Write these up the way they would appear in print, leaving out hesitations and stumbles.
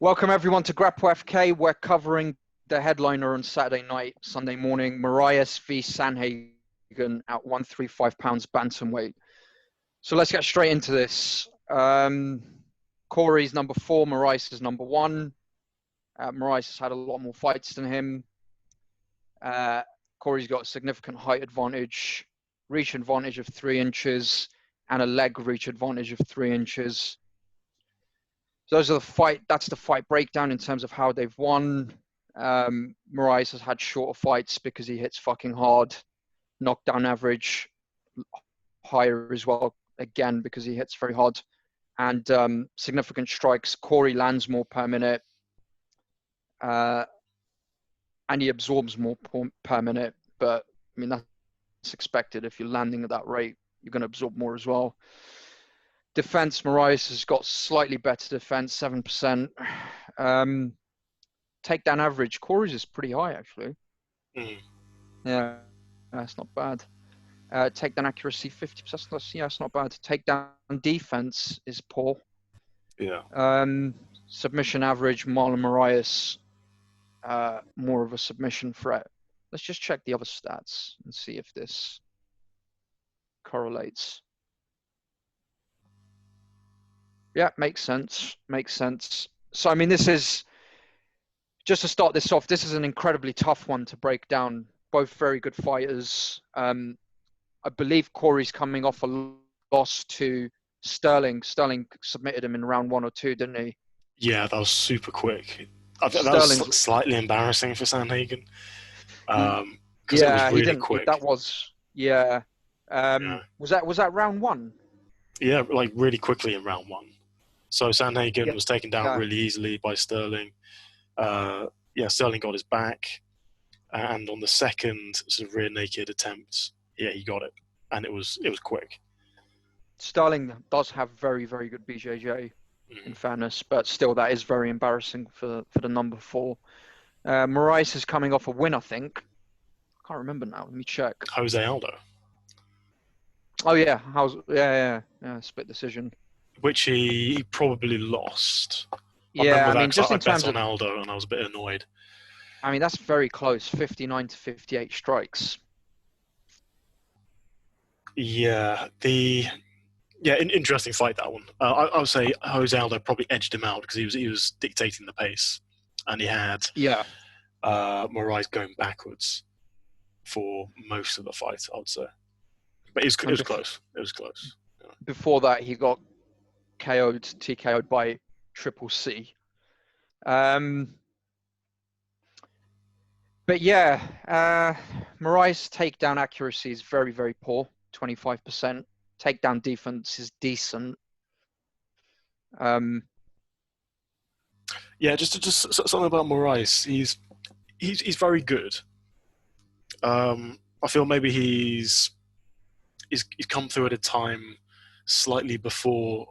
Welcome everyone to Grapple FK. We're covering the headliner on Saturday night, Sunday morning, Moraes v Sandhagen at 135 pounds bantamweight. So let's get straight into this. Cory's number 4, Moraes is number 1. Moraes has had a lot more fights than him. Cory's got a significant height advantage, reach advantage of 3 inches, and a leg reach advantage of 3 inches. So that's the fight breakdown in terms of how they've won. Moraes has had shorter fights because he hits fucking hard. Knockdown average higher as well, again, because he hits very hard. And significant strikes. Cory lands more per minute. And he absorbs more per minute. But, I mean, that's expected. If you're landing at that rate, you're going to absorb more as well. Defense, Moraes has got slightly better defense, 7%. Takedown average, Cory's is pretty high, actually. Yeah, that's not bad. Takedown accuracy, 50%. That's not bad. Takedown defense is poor. Yeah. Submission average, Marlon Moraes, more of a submission threat. Let's just check the other stats and see if this correlates. Yeah, makes sense. So, I mean, this is, just to start this off, this is an incredibly tough one to break down. Both very good fighters. I believe Cory's coming off a loss to Sterling. Sterling submitted him in round 1 or 2, didn't he? Yeah, that was super quick. That was slightly embarrassing for Sandhagen. Because it was really quick. That was, yeah. Was that round 1? Yeah, like really quickly in round 1. So Sandhagen was taken down really easily by Sterling. Sterling got his back. And on the second sort of rear naked attempt, he got it. And it was quick. Sterling does have very, very good BJJ, in fairness. But still, that is very embarrassing for the number 4. Moraes is coming off a win, I think. I can't remember now. Let me check. Jose Aldo. Oh, yeah. Split decision. Which he probably lost. Yeah, I mean, just in terms of Aldo, and I was a bit annoyed. I mean, that's very close. 59 to 58 strikes. Yeah, interesting fight, that one. I would say Jose Aldo probably edged him out because he was dictating the pace, and he had Moraes going backwards for most of the fight, I would say. But it was close. It was close. Yeah. Before that, he got TKO'd by Triple C. But yeah, Moraes' takedown accuracy is very, very poor, 25%. Takedown defense is decent. Just something about Moraes. He's very good. I feel maybe he's come through at a time slightly before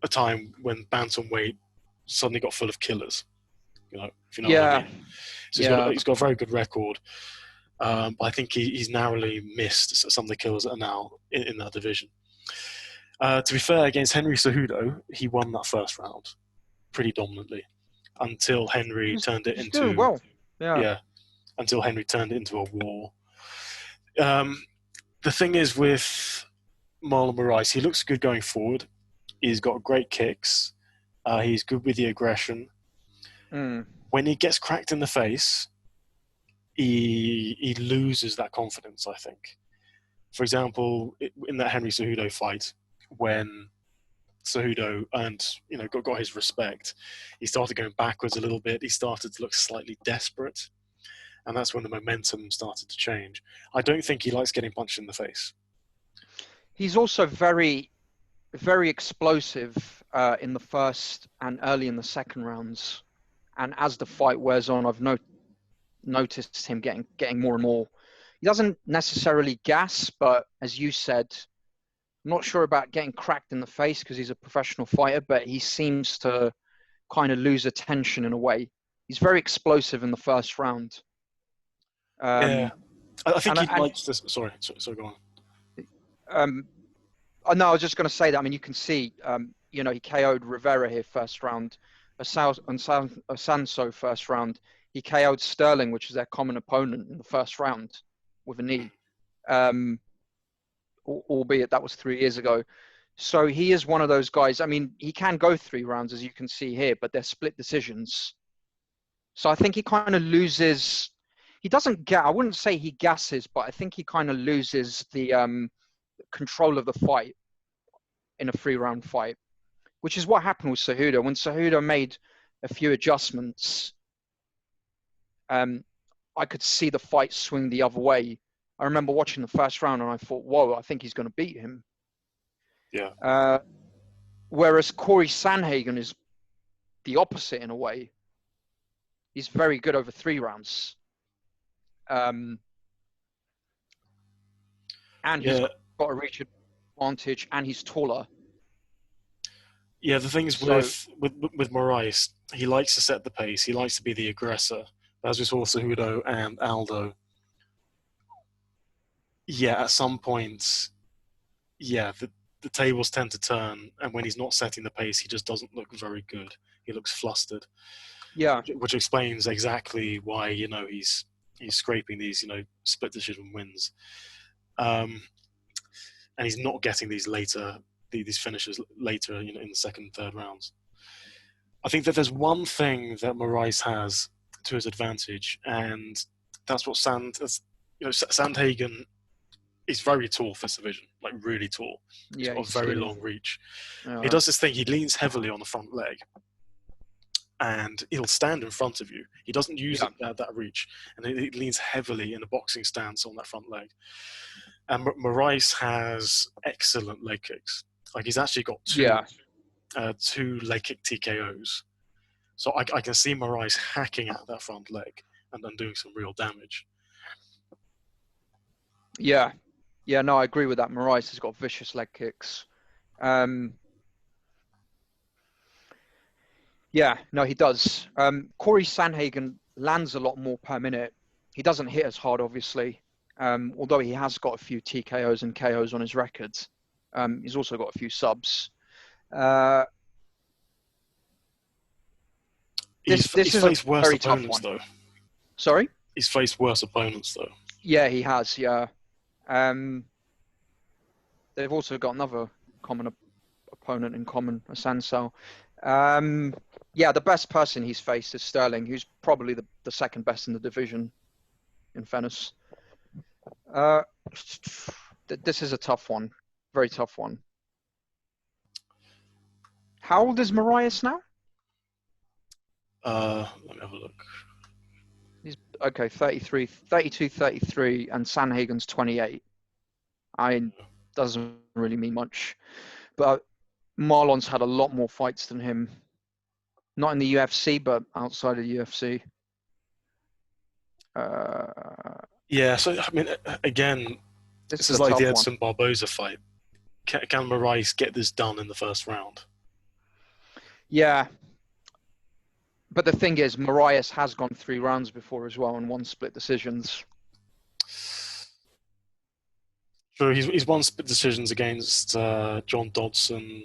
a time when bantamweight suddenly got full of killers. If you know what I mean. So he's got a very good record. But I think he's narrowly missed some of the killers that are now in that division. To be fair, against Henry Cejudo, he won that first round pretty dominantly until Henry turned it into doing well. Until Henry turned it into a war. The thing is with Marlon Moraes, he looks good going forward. He's got great kicks. He's good with the aggression. When he gets cracked in the face, he loses that confidence, I think. For example, in that Henry Cejudo fight, when Cejudo got his respect, he started going backwards a little bit. He started to look slightly desperate. And that's when the momentum started to change. I don't think he likes getting punched in the face. He's also very, very explosive in the first and early in the second rounds. And as the fight wears on, I've noticed him getting more and more. He doesn't necessarily gas, but as you said, I'm not sure about getting cracked in the face because he's a professional fighter, but he seems to kind of lose attention in a way. He's very explosive in the first round. I think he likes this. Sorry, go on. No, I was just going to say that. I mean, you can see, he KO'd Rivera here first round. Sanso first round. He KO'd Sterling, which is their common opponent, in the first round with a knee, albeit that was 3 years ago. So he is one of those guys. I mean, he can go 3 rounds, as you can see here, but they're split decisions. So I think he kind of loses. He doesn't get. I wouldn't say he gasses, but I think he kind of loses the control of the fight in a 3-round fight, which is what happened with Cejudo. When Cejudo made a few adjustments, I could see the fight swing the other way. I remember watching the first round and I thought, whoa, I think he's going to beat him. Yeah. Whereas Cory Sandhagen is the opposite in a way. He's very good over 3 rounds. And he's got a reach advantage and he's taller. Yeah, the thing is with Moraes, he likes to set the pace. He likes to be the aggressor. As we saw Cejudo and Aldo. Yeah, at some points, the tables tend to turn, and when he's not setting the pace, he just doesn't look very good. He looks flustered. Yeah, which explains exactly why he's scraping these split decision wins, and he's not getting these finishes later in the second and third rounds. I think that there's one thing that Moraes has to his advantage, and that's what Sandhagen is very tall for this division, like really tall. Yeah, he's got a very long reach. Yeah. He does this thing. He leans heavily on the front leg, and he'll stand in front of you. He doesn't use that reach, and he leans heavily in a boxing stance on that front leg. And Moraes has excellent leg kicks. Like he's actually got two leg kick TKOs. So I can see Moraes hacking at that front leg and then doing some real damage. Yeah, no, I agree with that. Moraes has got vicious leg kicks. Yeah, no, he does. Cory Sandhagen lands a lot more per minute. He doesn't hit as hard, obviously, although he has got a few TKOs and KOs on his record. He's also got a few subs. He's faced worse opponents, though. Sorry? He's faced worse opponents, though. Yeah, he has, yeah. They've also got another common opponent in common, a Sansao. Yeah, the best person he's faced is Sterling, who's probably the second best in the division, in fairness. This is a tough one. Very tough one. How old is Moraes now? Let me have a look. He's okay, 32, 33, and Sandhagen's 28. Doesn't really mean much. But Marlon's had a lot more fights than him. Not in the UFC, but outside of the UFC. Yeah, so, I mean, again, this is like the Edson Barboza fight. Can Moraes get this done in the first round? Yeah. But the thing is, Moraes has gone 3 rounds before as well and won split decisions. Sure, he's won split decisions against John Dodson,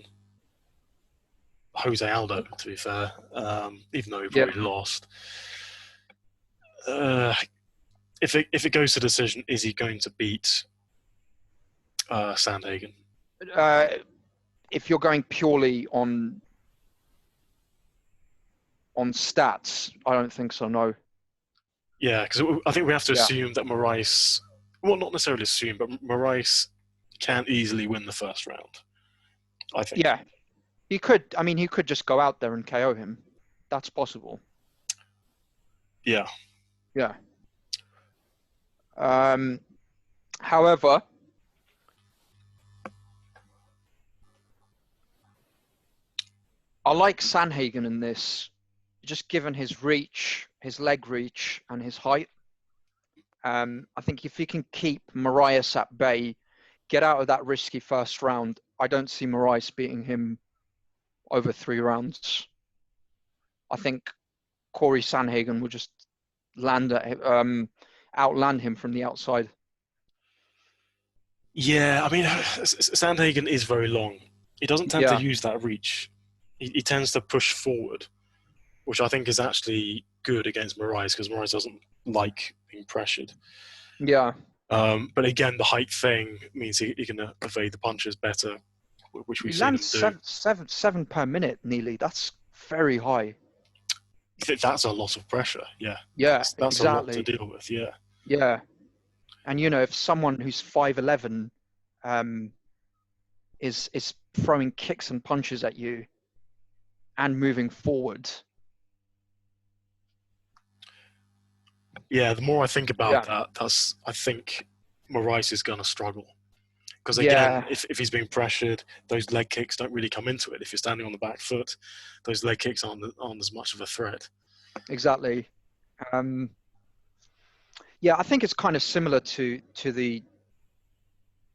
Jose Aldo, to be fair, even though he probably lost. If it goes to decision, is he going to beat Sandhagen? If you're going purely on stats, I don't think so, no. Yeah, because I think we have to assume that Moraes, well, not necessarily assume, but Moraes can easily win the first round, I think. Yeah, he could. I mean, he could just go out there and KO him. That's possible. Yeah. Yeah. However, I like Sandhagen in this, just given his reach, his leg reach, and his height. I think if he can keep Moraes at bay, get out of that risky first round, I don't see Moraes beating him over 3 rounds. I think Cory Sandhagen will just outland him from the outside. Yeah, I mean, Sandhagen is very long. He doesn't tend to use that reach. He tends to push forward. which I think is actually good against Moraes because Moraes doesn't like being pressured. Yeah. But again, the height thing means he can evade the punches better, which He we've seen him lands do. seven per minute nearly. That's very high. That's a lot of pressure. Yeah, Yeah, that's a lot to exactly. deal with. Yeah. Yeah. And if someone who's 5'11" is throwing kicks and punches at you and moving forward. Yeah, the more I think about Yeah. that, I think Moraes is going to struggle. Because again, Yeah, if he's being pressured, those leg kicks don't really come into it. If you're standing on the back foot, those leg kicks aren't as much of a threat. exactly. Yeah, I think it's kind of similar to the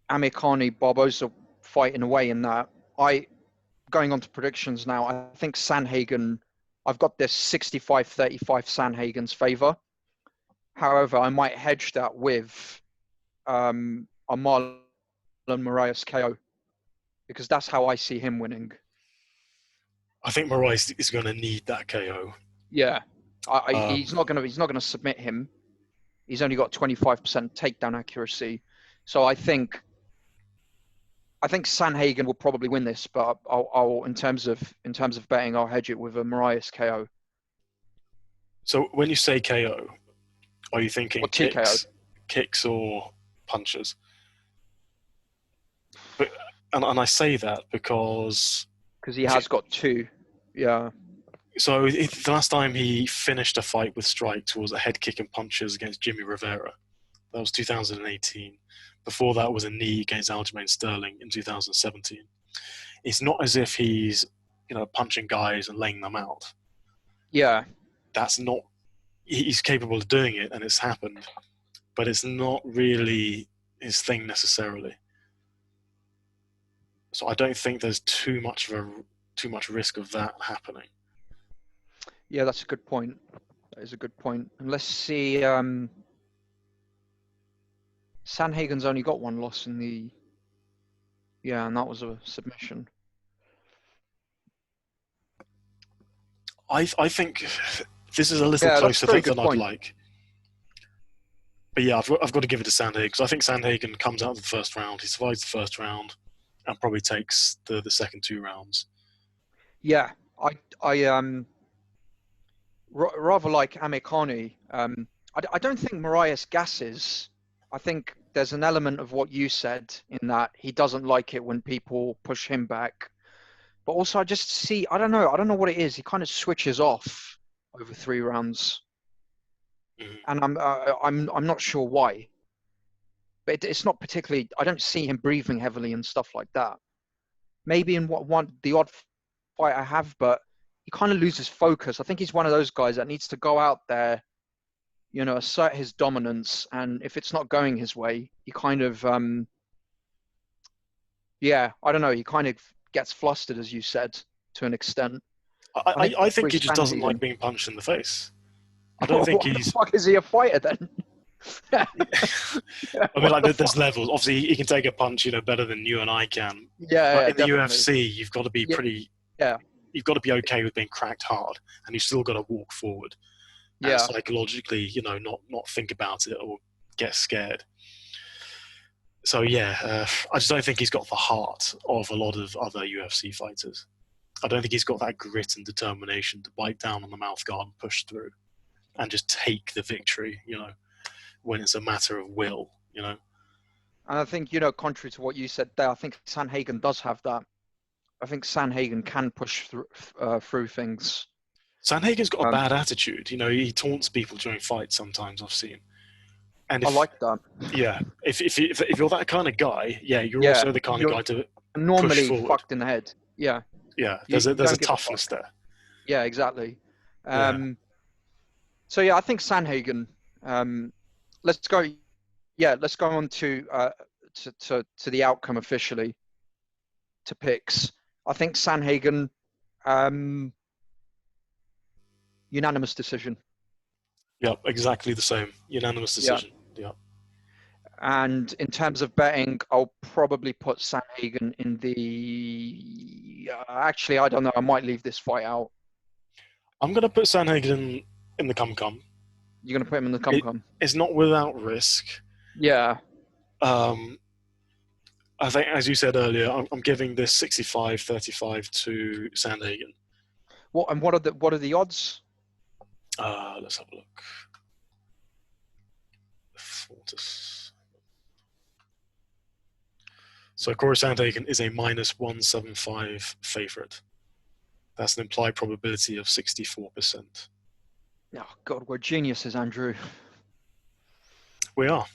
Amirkhani Barboza fight in a way, in that going on to predictions now, I think Sandhagen, I've got this 65-35 Sandhagen's favor. However, I might hedge that with a Marlon Moraes KO, because that's how I see him winning. I think Moraes is going to need that KO. Yeah, he's not gonna submit him. He's only got 25% takedown accuracy, so I think Sandhagen will probably win this, but I'll in terms of betting, I'll hedge it with a Moraes KO So when you say KO, are you thinking or TKO. kicks or punches? But and I say that because He has got two. Yeah. so the last time he finished a fight with strikes was a head kick and punches against Jimmy Rivera. That was 2018. Before that was a knee against Aljamain Sterling in 2017. It's not as if he's punching guys and laying them out. Yeah. That's not. He's capable of doing it, and it's happened, but it's not really his thing necessarily. So I don't think there's too much risk of that happening. Yeah, that's a good point. That is a good point. And let's see. Sandhagen's only got one loss in the. Yeah, and that was a submission. I think this is a little Yeah, closer that's a very than good I'd point. like. But yeah, I've got to give it to Sandhagen because I think Sandhagen comes out of the first round. He survives the first round and probably takes the second two rounds. Yeah, I rather like Amirkhani. I don't think Moraes gasses. I think there's an element of what you said in that he doesn't like it when people push him back. But also, I just see, I don't know what it is. He kind of switches off over 3 rounds, and I'm not sure why. But it's not particularly. I don't see him breathing heavily and stuff like that. Maybe in the odd fight I have, but he kind of loses focus. I think he's one of those guys that needs to go out there, assert his dominance, and if it's not going his way, he kind of, I don't know, he kind of gets flustered, as you said, to an extent. I think he just doesn't Sandhagen. like being punched in the face. I don't think What he's. the fuck is he a fighter then? I mean, like, there's levels. Obviously, he can take a punch, better than you and I can. Yeah, But in the definitely. UFC, you've got to be pretty. Yeah. You've got to be okay with being cracked hard, and you've still got to walk forward. And Yeah. psychologically, not think about it or get scared. So yeah, I just don't think he's got the heart of a lot of other UFC fighters. I don't think he's got that grit and determination to bite down on the mouth guard and push through, and just take the victory. When it's a matter of will. And I think, contrary to what you said there, I think Sandhagen does have that. I think Sandhagen can push through things. Sandhagen's got a bad attitude. He taunts people during fights sometimes, I've seen. And I like that. Yeah. If you're that kind of guy, yeah, you're also the kind of guy to normally push forward. fucked in the head. Yeah. Yeah, there's a toughness there. Yeah, exactly. So yeah, I think Sandhagen. Let's go. Yeah, let's go on to the outcome officially. To picks, I think Sandhagen. Unanimous decision. Yeah, exactly the same. Unanimous decision. Yeah. And in terms of betting, I'll probably put Sandhagen in the. Actually, I don't know. I might leave this fight out. I'm going to put Sandhagen in the come-come. You're going to put him in the come-come? It's not without risk. Yeah. I think, as you said earlier, I'm giving this 65-35 to Sandhagen. What are the odds? Let's have a look. So Cory Sandhagen is a -175 favourite. That's an implied probability of 64%. Oh God, we're geniuses, Andrew. We are.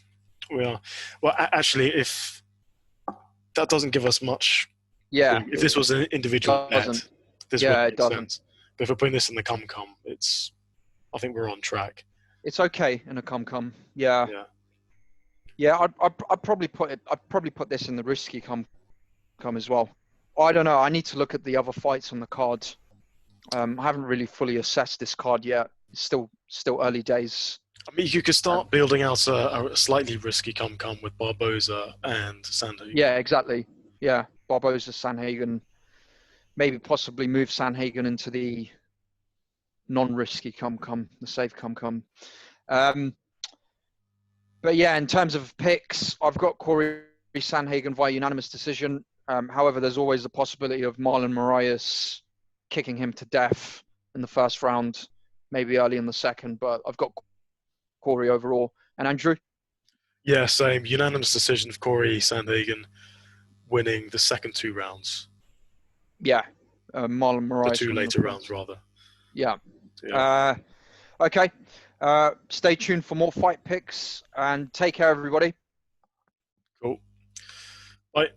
Well, actually, if that doesn't give us much. Yeah. If this was an individual bet, this would make sense. But if we're putting this in the come-come, I think we're on track. It's okay in a come-come. Yeah. I'd probably put this in the risky come as well. I don't know. I need to look at the other fights on the card. I haven't really fully assessed this card yet. It's still early days. I mean, you could start building out a slightly risky come-come with Barboza and Sandhagen. Yeah, exactly. Yeah, Barboza, Sandhagen. Maybe possibly move Sandhagen into the non-risky come-come, the safe come-come. But yeah, in terms of picks, I've got Cory Sandhagen via unanimous decision. However, there's always the possibility of Marlon Moraes kicking him to death in the first round, maybe early in the second. But I've got Cory overall. And Andrew? Yeah, same. Unanimous decision of Cory Sandhagen winning the second 2 rounds. Yeah, Marlon Moraes. The 2 later rounds, rather. Yeah. Okay. Stay tuned for more fight picks and take care, everybody. Cool. Bye.